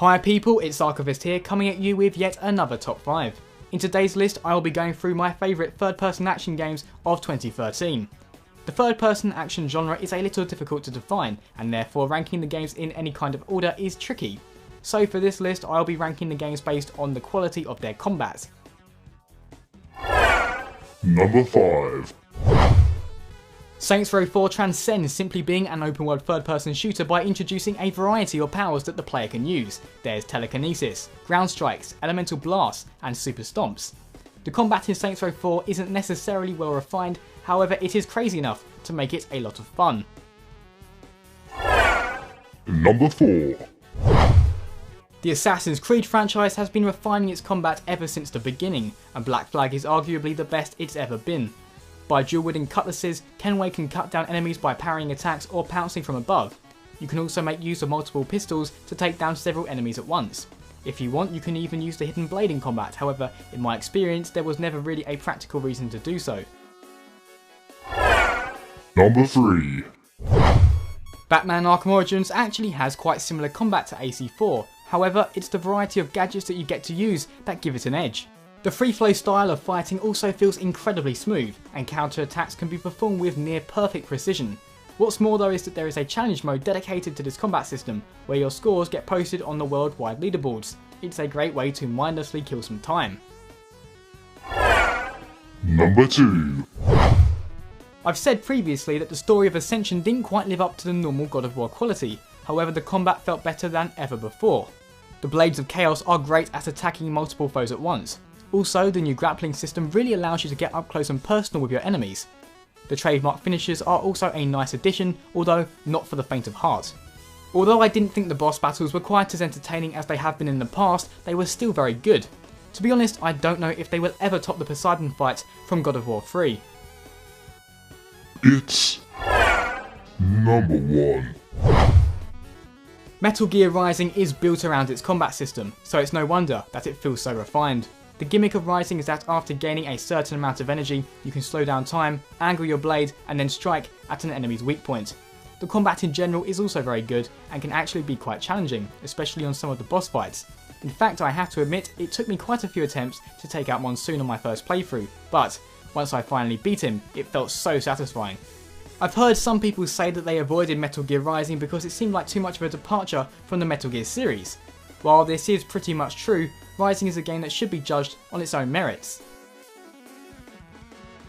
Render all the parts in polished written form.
Hi people, it's Archivist here, coming at you with yet another top 5. In today's list I will be going through my favourite third-person action games of 2013. The third-person action genre is a little difficult to define, and therefore ranking the games in any kind of order is tricky. So for this list I'll be ranking the games based on the quality of their combat. Number 5. Saints Row 4 transcends simply being an open world third person shooter by introducing a variety of powers that the player can use. There's telekinesis, ground strikes, elemental blasts, and super stomps. The combat in Saints Row 4 isn't necessarily well refined, however it is crazy enough to make it a lot of fun. Number 4. The Assassin's Creed franchise has been refining its combat ever since the beginning, and Black Flag is arguably the best it's ever been. By dual-wielding cutlasses, Kenway can cut down enemies by parrying attacks or pouncing from above. You can also make use of multiple pistols to take down several enemies at once. If you want, you can even use the hidden blade in combat, however, in my experience, there was never really a practical reason to do so. Number 3. Batman Arkham Origins actually has quite similar combat to AC4, however, it's the variety of gadgets that you get to use that give it an edge. The free flow style of fighting also feels incredibly smooth, and counter attacks can be performed with near perfect precision. What's more though is that there is a challenge mode dedicated to this combat system, where your scores get posted on the worldwide leaderboards. It's a great way to mindlessly kill some time. Number 2. I've said previously that the story of Ascension didn't quite live up to the normal God of War quality, however the combat felt better than ever before. The Blades of Chaos are great at attacking multiple foes at once. Also, the new grappling system really allows you to get up close and personal with your enemies. The trademark finishes are also a nice addition, although not for the faint of heart. Although I didn't think the boss battles were quite as entertaining as they have been in the past, they were still very good. To be honest, I don't know if they will ever top the Poseidon fight from God of War 3. It's number 1. Metal Gear Rising is built around its combat system, so it's no wonder that it feels so refined. The gimmick of Rising is that after gaining a certain amount of energy, you can slow down time, angle your blade, and then strike at an enemy's weak point. The combat in general is also very good, and can actually be quite challenging, especially on some of the boss fights. In fact, I have to admit, it took me quite a few attempts to take out Monsoon on my first playthrough, but once I finally beat him, it felt so satisfying. I've heard some people say that they avoided Metal Gear Rising because it seemed like too much of a departure from the Metal Gear series. While this is pretty much true, Rising is a game that should be judged on its own merits.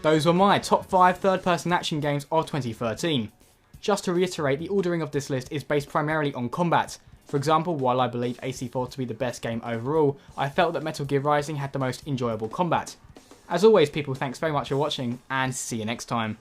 Those were my top 5 third-person action games of 2013. Just to reiterate, the ordering of this list is based primarily on combat. For example, while I believe AC4 to be the best game overall, I felt that Metal Gear Rising had the most enjoyable combat. As always people, thanks very much for watching, and see you next time.